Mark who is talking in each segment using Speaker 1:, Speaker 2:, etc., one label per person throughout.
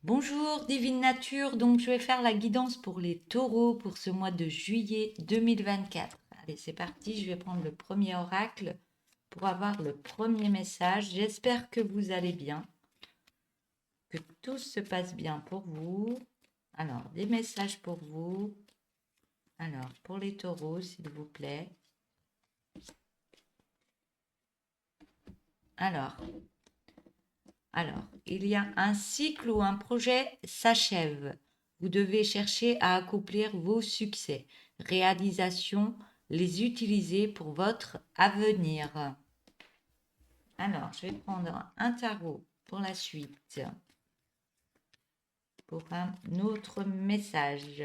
Speaker 1: Bonjour Divine Nature, donc je vais faire la guidance pour les taureaux pour ce mois de juillet 2024. Allez, c'est parti, je vais prendre le premier oracle pour avoir le premier message. J'espère que vous allez bien, que tout se passe bien pour vous. Alors, des messages pour vous. Alors, pour les taureaux, s'il vous plaît. Alors, il y a un cycle où un projet s'achève. Vous devez chercher à accomplir vos succès, réalisations, les utiliser pour votre avenir. Alors, je vais prendre un tarot pour la suite, pour un autre message.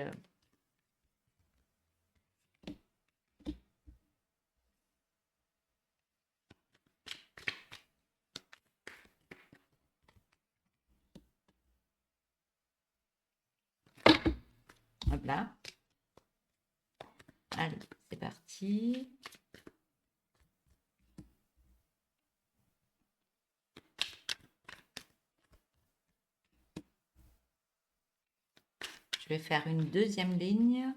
Speaker 1: Voilà. Allez, c'est parti. Je vais faire une deuxième ligne.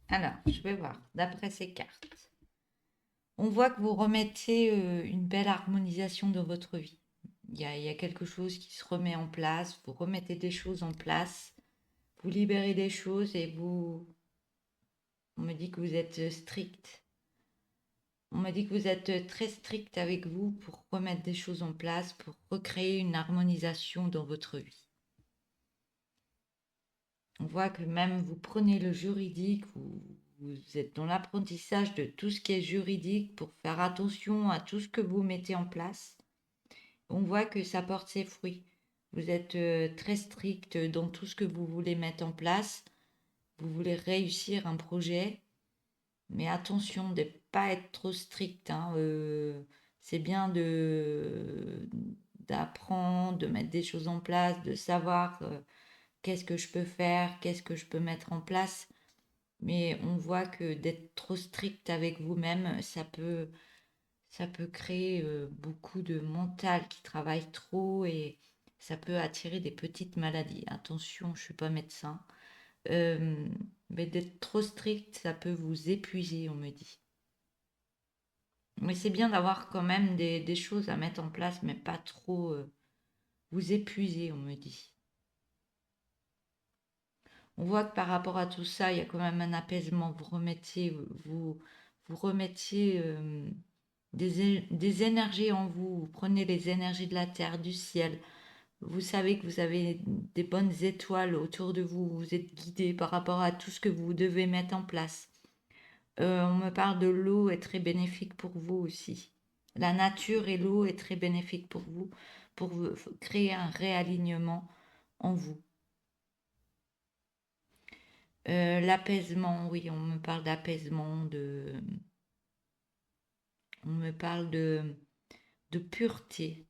Speaker 1: Alors, je vais voir, d'après ces cartes. On voit que vous remettez une belle harmonisation dans votre vie. Il y a quelque chose qui se remet en place, vous remettez des choses en place, vous libérez des choses et on me dit que vous êtes strict. On me dit que vous êtes très strict avec vous pour remettre des choses en place, pour recréer une harmonisation dans votre vie. On voit que même vous prenez le juridique, vous êtes dans l'apprentissage de tout ce qui est juridique pour faire attention à tout ce que vous mettez en place. On voit que ça porte ses fruits. Vous êtes très strict dans tout ce que vous voulez mettre en place. Vous voulez réussir un projet, mais attention de ne pas être trop strict, hein. C'est bien d'apprendre, de mettre des choses en place, de savoir qu'est-ce que je peux faire, qu'est-ce que je peux mettre en place. Mais on voit que d'être trop strict avec vous-même, ça peut créer beaucoup de mental qui travaille trop et ça peut attirer des petites maladies. Attention, je ne suis pas médecin. Euh, mais d'être trop strict, ça peut vous épuiser, on me dit. Mais c'est bien d'avoir quand même des choses à mettre en place, mais pas trop vous épuiser, on me dit. On voit que par rapport à tout ça, il y a quand même un apaisement. Vous remettiez des énergies en vous. Vous prenez les énergies de la terre, du ciel. Vous savez que vous avez des bonnes étoiles autour de vous. Vous êtes guidé par rapport à tout ce que vous devez mettre en place. On me parle de l'eau est très bénéfique pour vous aussi. La nature et l'eau est très bénéfique pour créer un réalignement en vous. L'apaisement, oui, on me parle d'apaisement, on me parle de pureté,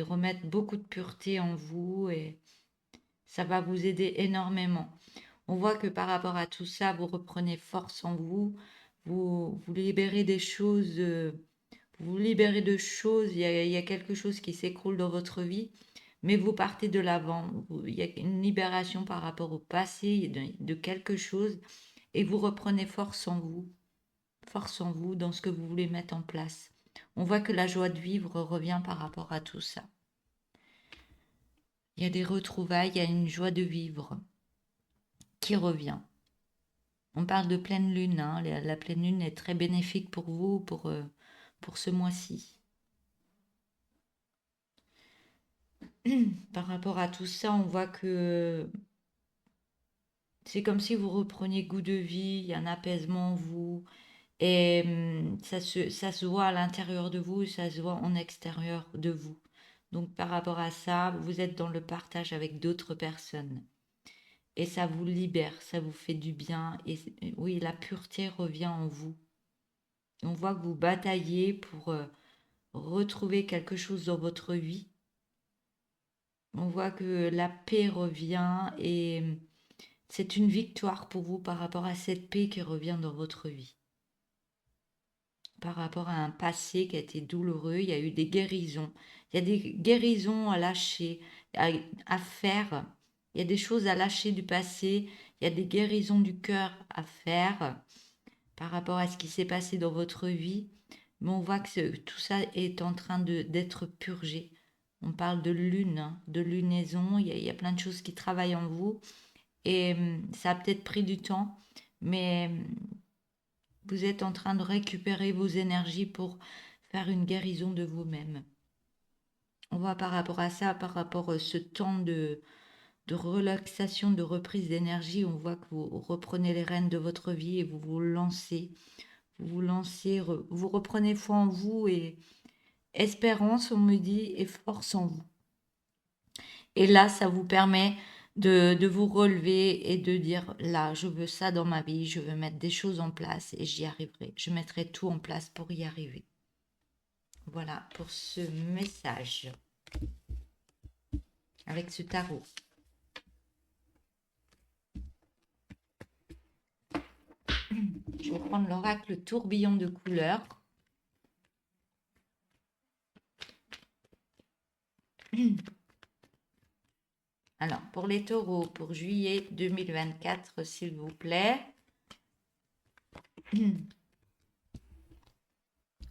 Speaker 1: remettre beaucoup de pureté en vous et ça va vous aider énormément. On voit que par rapport à tout ça, vous reprenez force en vous, vous libérez des choses, vous libérez de choses, il y a quelque chose qui s'écroule dans votre vie, mais vous partez de l'avant. Il y a une libération par rapport au passé de quelque chose et vous reprenez force en vous dans ce que vous voulez mettre en place. On voit que la joie de vivre revient par rapport à tout ça. Il y a des retrouvailles, il y a une joie de vivre qui revient. On parle de pleine lune, hein. La pleine lune est très bénéfique pour vous, pour ce mois-ci. Par rapport à tout ça, on voit que c'est comme si vous repreniez goût de vie, il y a un apaisement en vous. Et ça se voit à l'intérieur de vous, ça se voit en extérieur de vous. Donc par rapport à ça, vous êtes dans le partage avec d'autres personnes. Et ça vous libère, ça vous fait du bien. Et oui, la pureté revient en vous. On voit que vous bataillez pour retrouver quelque chose dans votre vie. On voit que la paix revient et c'est une victoire pour vous par rapport à cette paix qui revient dans votre vie. Par rapport à un passé qui a été douloureux, il y a eu des guérisons. Il y a des guérisons à lâcher, à faire. Il y a des choses à lâcher du passé. Il y a des guérisons du cœur à faire par rapport à ce qui s'est passé dans votre vie. Mais on voit que tout ça est en train d'être purgé. On parle de lune, hein, de lunaison. Il y a plein de choses qui travaillent en vous. Et ça a peut-être pris du temps, mais vous êtes en train de récupérer vos énergies pour faire une guérison de vous-même. On voit par rapport à ça, par rapport à ce temps de relaxation, de reprise d'énergie, on voit que vous reprenez les rênes de votre vie et vous vous lancez. Vous lancez, vous reprenez foi en vous et espérance, on me dit, et force en vous. Et là, ça vous permet de vous relever et de dire, là, je veux ça dans ma vie, je veux mettre des choses en place et j'y arriverai. Je mettrai tout en place pour y arriver. Voilà pour ce message avec ce tarot. Je vais prendre l'oracle tourbillon de couleurs. Alors, pour les taureaux, pour juillet 2024, s'il vous plaît.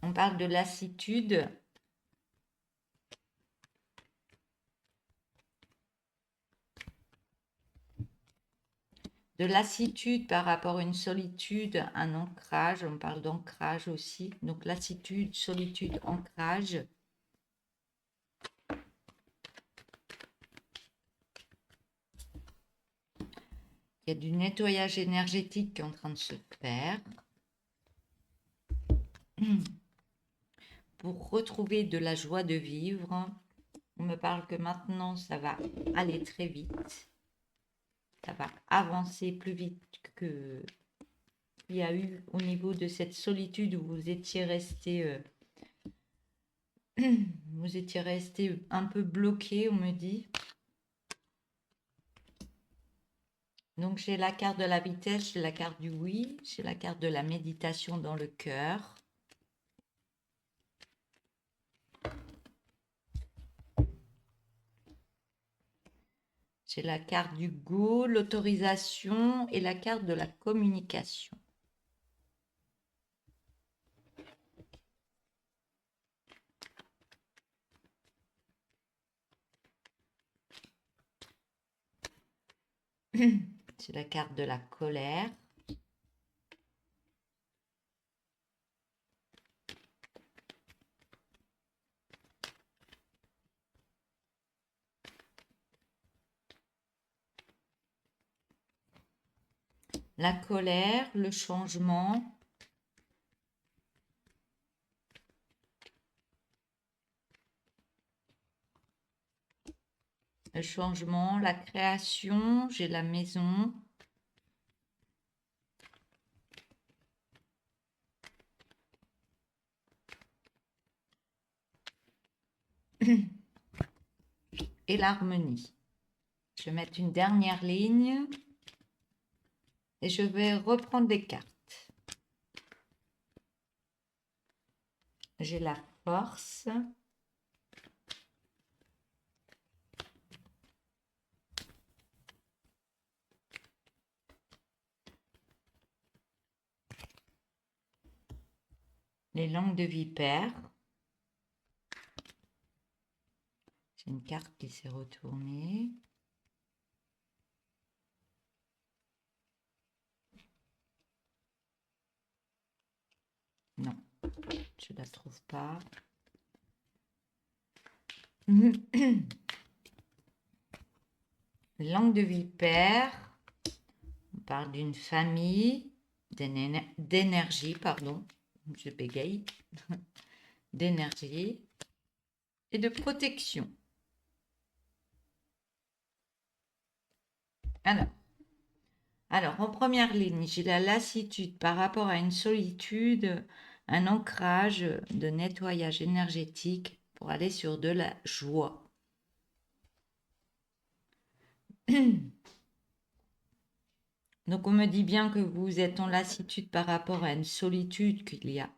Speaker 1: On parle de lassitude. De lassitude par rapport à une solitude, un ancrage. On parle d'ancrage aussi. Donc, lassitude, solitude, ancrage. Il y a du nettoyage énergétique qui est en train de se faire. Pour retrouver de la joie de vivre. On me parle que maintenant, ça va aller très vite. Ça va avancer plus vite que il y a eu au niveau de cette solitude où vous étiez resté un peu bloqué, on me dit. Donc j'ai la carte de la vitesse, j'ai la carte du oui, j'ai la carte de la méditation dans le cœur. J'ai la carte du go, l'autorisation et la carte de la communication. C'est la carte de la colère. La colère, le changement. Le changement, la création, j'ai la maison. Et l'harmonie. Je vais mettre une dernière ligne et je vais reprendre des cartes. J'ai la force. Les langues de vipère. J'ai une carte qui s'est retournée. Non, je ne la trouve pas. Langue de vipère. parle d'une famille, d'énergie, pardon, je bégaye, d'énergie et de protection. Alors, en première ligne, j'ai la lassitude par rapport à une solitude, un ancrage de nettoyage énergétique pour aller sur de la joie. Donc, on me dit bien que vous êtes en lassitude par rapport à une solitude qu'il y a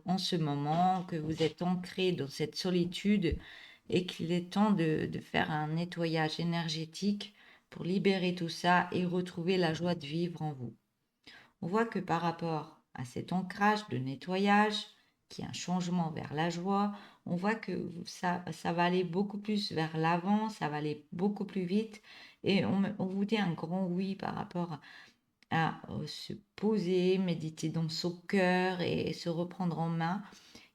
Speaker 1: en ce moment, que vous êtes ancré dans cette solitude et qu'il est temps de faire un nettoyage énergétique pour libérer tout ça et retrouver la joie de vivre en vous. On voit que par rapport à cet ancrage de nettoyage, qui est un changement vers la joie, on voit que ça va aller beaucoup plus vers l'avant, ça va aller beaucoup plus vite et on vous dit un grand oui par rapport à se poser, méditer dans son cœur et se reprendre en main.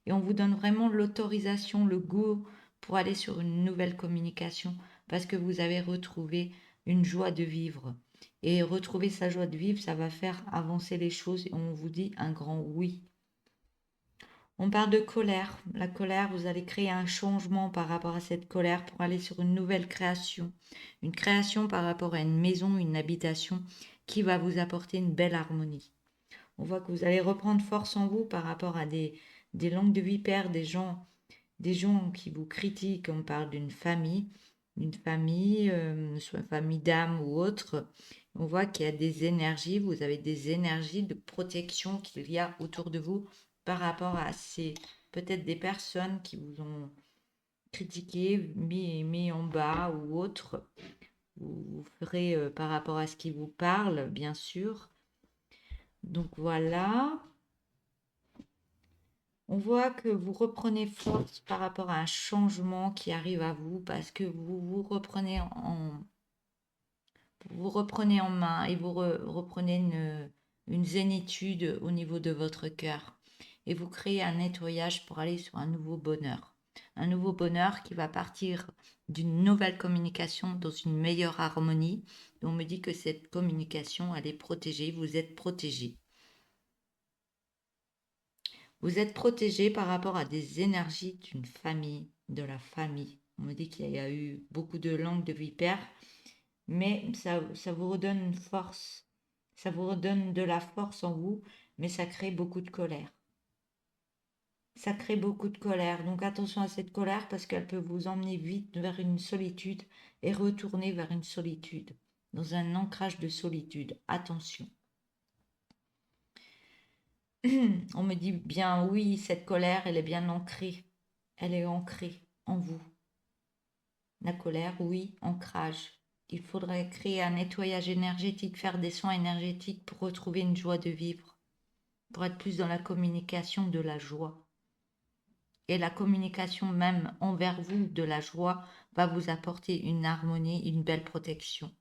Speaker 1: Et on vous donne vraiment l'autorisation, le go pour aller sur une nouvelle communication parce que vous avez retrouvé une joie de vivre. Et retrouver sa joie de vivre, ça va faire avancer les choses et on vous dit un grand oui. On parle de colère. La colère, vous allez créer un changement par rapport à cette colère pour aller sur une nouvelle création. Une création par rapport à une maison, une habitation qui va vous apporter une belle harmonie. On voit que vous allez reprendre force en vous par rapport à des langues de vipères, des gens qui vous critiquent. On parle d'une famille, soit une famille d'âme ou autre. On voit qu'il y a des énergies, vous avez des énergies de protection qu'il y a autour de vous par rapport à ces, peut-être des personnes qui vous ont critiqué, mis en bas ou autre. Vous ferez par rapport à ce qui vous parle, bien sûr. Donc voilà. On voit que vous reprenez force par rapport à un changement qui arrive à vous parce que vous reprenez en main et vous reprenez une zénitude au niveau de votre cœur et vous créez un nettoyage pour aller sur un nouveau bonheur. Un nouveau bonheur qui va partir d'une nouvelle communication dans une meilleure harmonie. Et on me dit que cette communication, elle est protégée, vous êtes protégé. Vous êtes protégé par rapport à des énergies d'une famille, de la famille. On me dit qu'il y a eu beaucoup de langues de vipères, mais ça vous redonne une force. Ça vous redonne de la force en vous, mais ça crée beaucoup de colère. Ça crée beaucoup de colère. Donc attention à cette colère parce qu'elle peut vous emmener vite vers une solitude et retourner vers une solitude, dans un ancrage de solitude. Attention. On me dit bien oui, cette colère, elle est bien ancrée. Elle est ancrée en vous. La colère, oui, ancrage. Il faudrait créer un nettoyage énergétique, faire des soins énergétiques pour retrouver une joie de vivre, pour être plus dans la communication de la joie. Et la communication même envers vous de la joie va vous apporter une harmonie, une belle protection.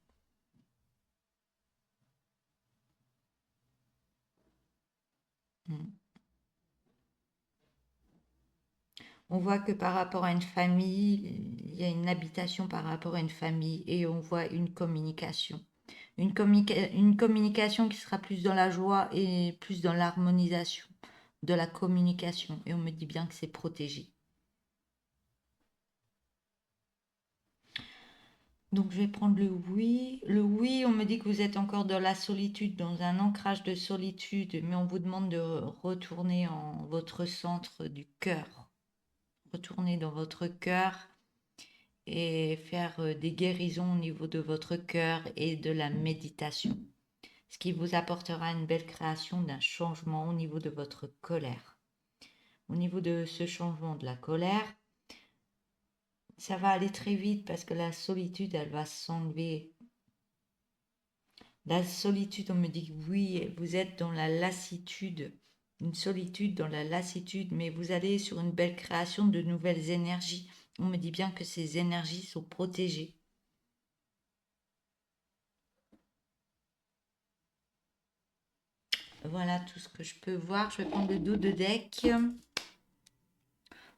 Speaker 1: On voit que par rapport à une famille, il y a une habitation par rapport à une famille et on voit une communication. Une communication qui sera plus dans la joie et plus dans l'harmonisation de la communication. Et on me dit bien que c'est protégé. Donc je vais prendre le oui. Le oui, on me dit que vous êtes encore dans la solitude, dans un ancrage de solitude, mais on vous demande de retourner en votre centre du cœur. Retourner dans votre cœur et faire des guérisons au niveau de votre cœur et de la méditation. Ce qui vous apportera une belle création d'un changement au niveau de votre colère. Au niveau de ce changement de la colère, ça va aller très vite parce que la solitude, elle va s'enlever. La solitude, on me dit oui, vous êtes dans la lassitude, une solitude dans la lassitude, mais vous allez sur une belle création de nouvelles énergies. On me dit bien que ces énergies sont protégées. Voilà tout ce que je peux voir. Je vais prendre le dos de deck.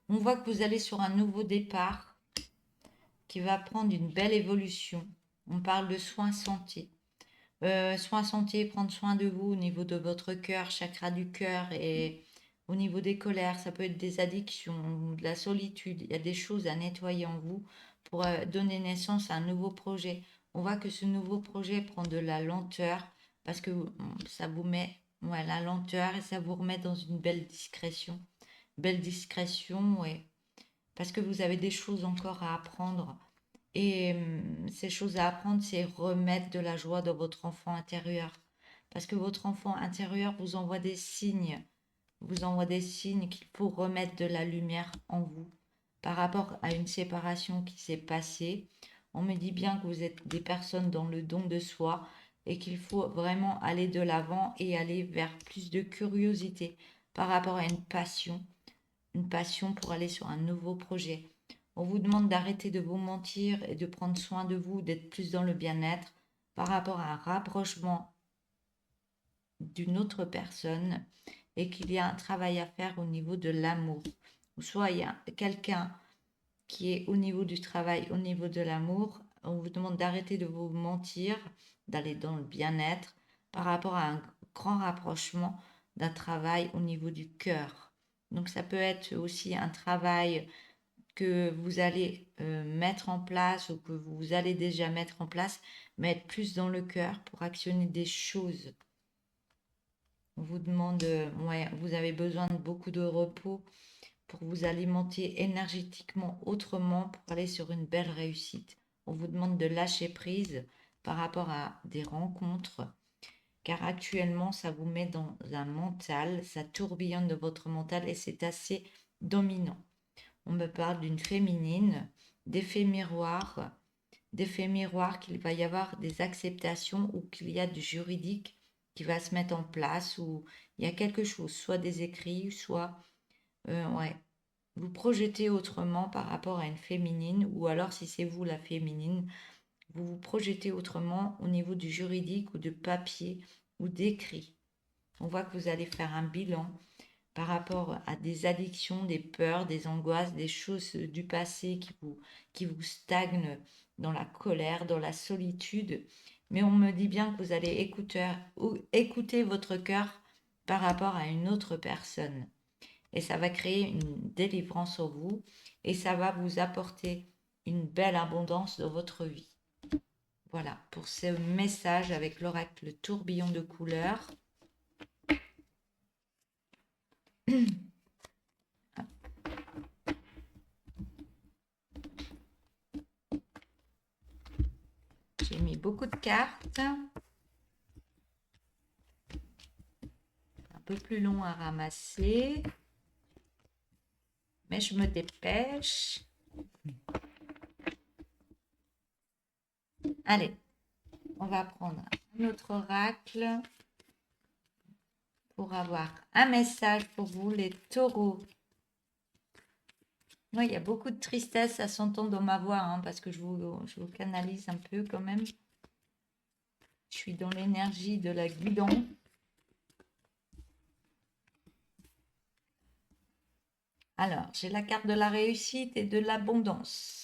Speaker 1: On voit que vous allez sur un nouveau départ qui va prendre une belle évolution. On parle de soins santé. soins santé, prendre soin de vous au niveau de votre cœur, chakra du cœur et au niveau des colères, ça peut être des addictions, de la solitude. Il y a des choses à nettoyer en vous pour donner naissance à un nouveau projet. On voit que ce nouveau projet prend de la lenteur parce que ça vous met ouais, la lenteur et ça vous remet dans une belle discrétion. Belle discrétion, ouais, parce que vous avez des choses encore à apprendre. Et ces choses à apprendre, c'est remettre de la joie dans votre enfant intérieur. Parce que votre enfant intérieur vous envoie des signes qu'il faut remettre de la lumière en vous. Par rapport à une séparation qui s'est passée, on me dit bien que vous êtes des personnes dans le don de soi et qu'il faut vraiment aller de l'avant et aller vers plus de curiosité par rapport à une passion pour aller sur un nouveau projet. On vous demande d'arrêter de vous mentir et de prendre soin de vous, d'être plus dans le bien-être par rapport à un rapprochement d'une autre personne et qu'il y a un travail à faire au niveau de l'amour. Ou soit il y a quelqu'un qui est au niveau du travail, au niveau de l'amour. On vous demande d'arrêter de vous mentir, d'aller dans le bien-être par rapport à un grand rapprochement d'un travail au niveau du cœur. Donc ça peut être aussi un travail que vous allez mettre en place ou que vous allez déjà mettre en place, mais être plus dans le cœur pour actionner des choses. On vous demande, ouais, vous avez besoin de beaucoup de repos pour vous alimenter énergétiquement autrement pour aller sur une belle réussite. On vous demande de lâcher prise par rapport à des rencontres, car actuellement, ça vous met dans un mental, ça tourbillonne de votre mental et c'est assez dominant. On me parle d'une féminine, d'effets miroirs qu'il va y avoir des acceptations ou qu'il y a du juridique qui va se mettre en place ou il y a quelque chose, soit des écrits, soit ouais, vous projetez autrement par rapport à une féminine ou alors si c'est vous la féminine, vous vous projetez autrement au niveau du juridique ou de papier ou d'écrit. On voit que vous allez faire un bilan par rapport à des addictions, des peurs, des angoisses, des choses du passé qui vous stagnent dans la colère, dans la solitude. Mais on me dit bien que vous allez écouter votre cœur par rapport à une autre personne. Et ça va créer une délivrance en vous et ça va vous apporter une belle abondance dans votre vie. Voilà, pour ce message avec l'oracle tourbillon de couleurs. J'ai mis beaucoup de cartes. Un peu plus long à ramasser. Mais je me dépêche. Allez, on va prendre un autre oracle pour avoir un message pour vous, les taureaux. Moi, il y a beaucoup de tristesse, ça s'entend dans ma voix, hein, parce que je vous canalise un peu quand même. Je suis dans l'énergie de la guidance. Alors, j'ai la carte de la réussite et de l'abondance.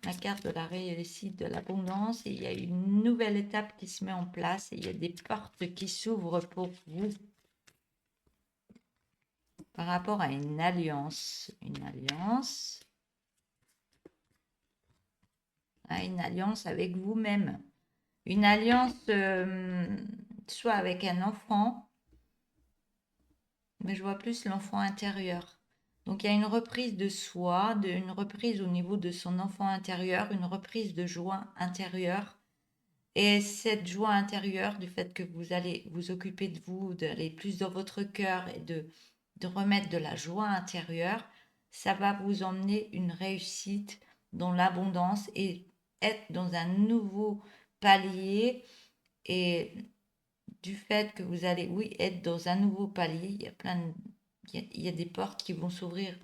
Speaker 1: La carte de la réussite, de l'abondance, et il y a une nouvelle étape qui se met en place et il y a des portes qui s'ouvrent pour vous par rapport à une alliance. Une alliance avec vous-même. Une alliance soit avec un enfant, mais je vois plus l'enfant intérieur. Donc il y a une reprise de soi, une reprise au niveau de son enfant intérieur, une reprise de joie intérieure. Et cette joie intérieure du fait que vous allez vous occuper de vous, d'aller plus dans votre cœur et de remettre de la joie intérieure, ça va vous emmener une réussite dans l'abondance et être dans un nouveau palier. Et du fait que vous allez, oui, être dans un nouveau palier, il y a il y a des portes qui vont s'ouvrir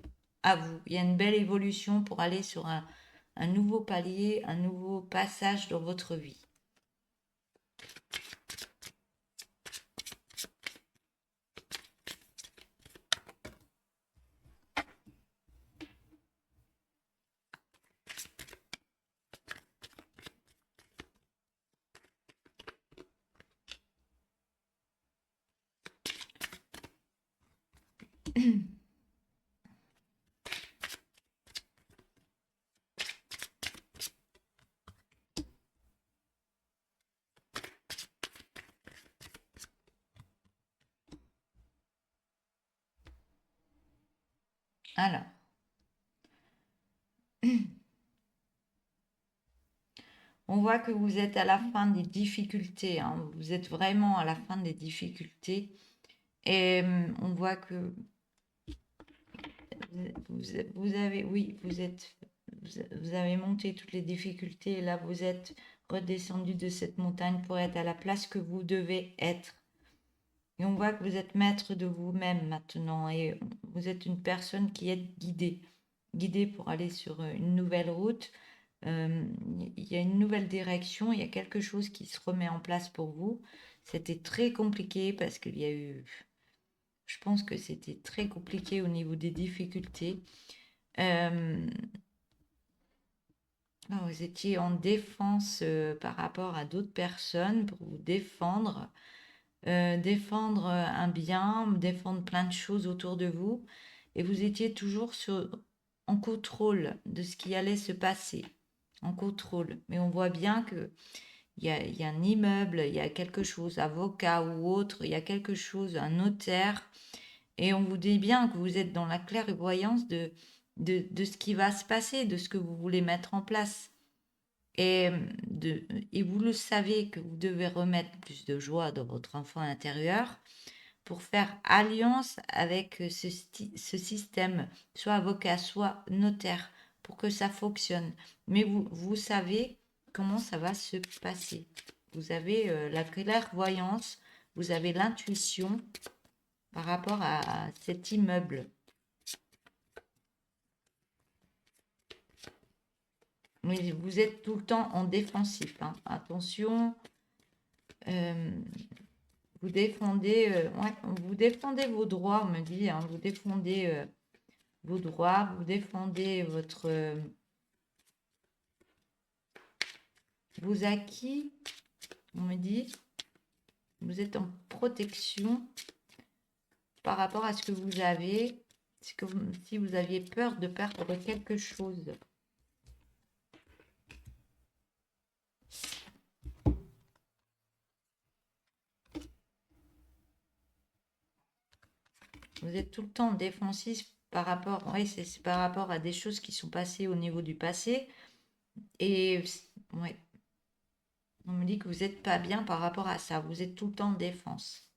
Speaker 1: à vous. Il y a une belle évolution pour aller sur un nouveau palier, un nouveau passage dans votre vie. Alors, on voit que vous êtes à la fin des difficultés, hein. Vous êtes vraiment à la fin des difficultés. Et on voit que vous avez, oui, vous avez monté toutes les difficultés et là vous êtes redescendu de cette montagne pour être à la place que vous devez être. Et on voit que vous êtes maître de vous-même maintenant et vous êtes une personne qui est guidée pour aller sur une nouvelle route. Il y a une nouvelle direction, il y a quelque chose qui se remet en place pour vous. C'était très compliqué parce qu'il y a eu, je pense que c'était très compliqué au niveau des difficultés. Euh, Vous étiez en défense par rapport à d'autres personnes pour vous défendre, défendre un bien, défendre plein de choses autour de vous. Et vous étiez toujours en contrôle de ce qui allait se passer. En contrôle. Mais on voit bien que il y a un immeuble, il y a quelque chose, avocat ou autre, il y a quelque chose, un notaire. Et on vous dit bien que vous êtes dans la clairvoyance de ce qui va se passer, de ce que vous voulez mettre en place. Et, et vous le savez que vous devez remettre plus de joie dans votre enfant intérieur pour faire alliance avec ce système, soit avocat, soit notaire, pour que ça fonctionne. Mais vous savez comment ça va se passer. Vous avez la clairvoyance, vous avez l'intuition par rapport à cet immeuble. Mais vous êtes tout le temps en défensif, hein. Attention, euh, ouais, vous défendez vos droits, on me dit, hein. Vous défendez vos droits, vous défendez vos acquis, on me dit. Vous êtes en protection par rapport à ce que vous avez. Si vous aviez peur de perdre quelque chose. Vous êtes tout le temps défensif par rapport, oui, c'est par rapport à des choses qui sont passées au niveau du passé. Et ouais, on me dit que vous n'êtes pas bien par rapport à ça. Vous êtes tout le temps en défense.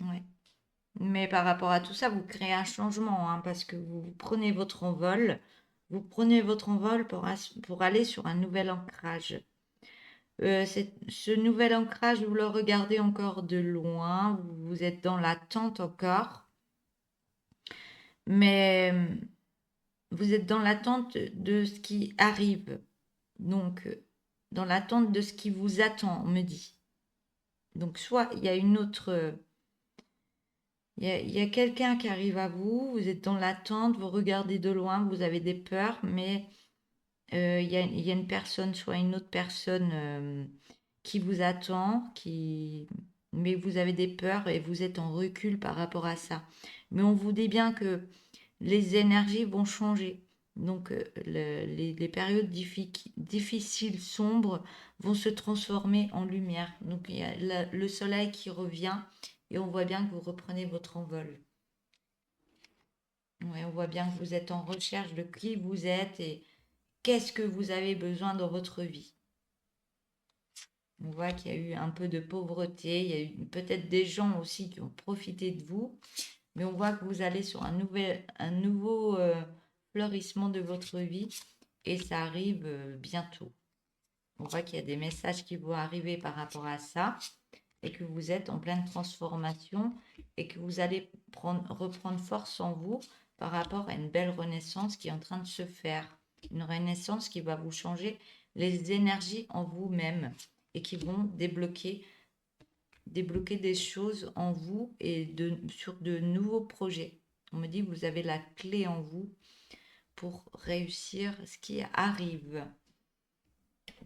Speaker 1: Ouais. Mais par rapport à tout ça, vous créez un changement, hein, parce que vous prenez votre envol. Vous prenez votre envol pour aller sur un nouvel ancrage. Ce nouvel ancrage, vous le regardez encore de loin, vous êtes dans l'attente encore, mais vous êtes dans l'attente de ce qui arrive. Donc, dans l'attente de ce qui vous attend, on me dit. Donc, soit il y a une autre... Il y a quelqu'un qui arrive à vous, vous êtes dans l'attente, vous regardez de loin, vous avez des peurs, mais il y a une personne, soit une autre personne qui vous attend, mais vous avez des peurs et vous êtes en recul par rapport à ça. Mais on vous dit bien que les énergies vont changer. Donc les périodes difficiles, sombres, vont se transformer en lumière. Donc il y a le soleil qui revient et on voit bien que vous reprenez votre envol. Ouais, on voit bien que vous êtes en recherche de qui vous êtes et qu'est-ce que vous avez besoin dans votre vie. On voit qu'il y a eu un peu de pauvreté, il y a eu peut-être des gens aussi qui ont profité de vous, mais on voit que vous allez sur un nouveau fleurissement de votre vie et ça arrive bientôt. On voit qu'il y a des messages qui vont arriver par rapport à ça et que vous êtes en pleine transformation et que vous allez reprendre force en vous par rapport à une belle renaissance qui est en train de se faire. Une renaissance qui va vous changer les énergies en vous-même et qui vont débloquer des choses en vous et sur de nouveaux projets. On me dit que vous avez la clé en vous pour réussir ce qui arrive.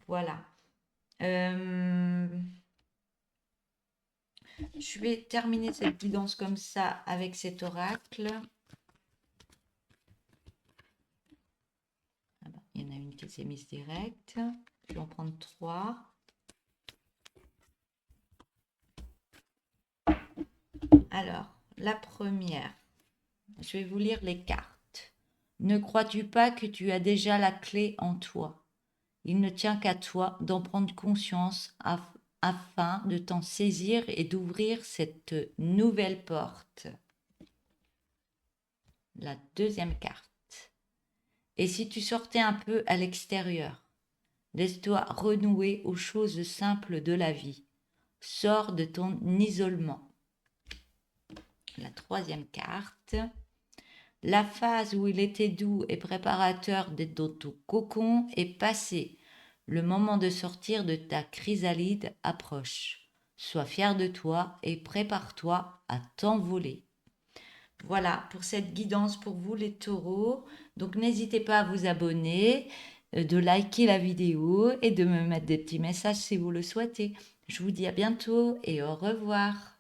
Speaker 1: Voilà. Je vais terminer cette guidance comme ça avec cet oracle. Ah ben, il y en a une qui s'est mise direct. Je vais en prendre 3. Alors, la première, je vais vous lire les cartes. Ne crois-tu pas que tu as déjà la clé en toi? Il ne tient qu'à toi d'en prendre conscience afin de t'en saisir et d'ouvrir cette nouvelle porte. La deuxième carte. Et si tu sortais un peu à l'extérieur, laisse-toi renouer aux choses simples de la vie. Sors de ton isolement. La troisième carte. La phase où il était doux et préparateur d'être dans ton cocon est passée. Le moment de sortir de ta chrysalide approche. Sois fier de toi et prépare-toi à t'envoler. Voilà pour cette guidance pour vous les taureaux. Donc n'hésitez pas à vous abonner, de liker la vidéo et de me mettre des petits messages si vous le souhaitez. Je vous dis à bientôt et au revoir.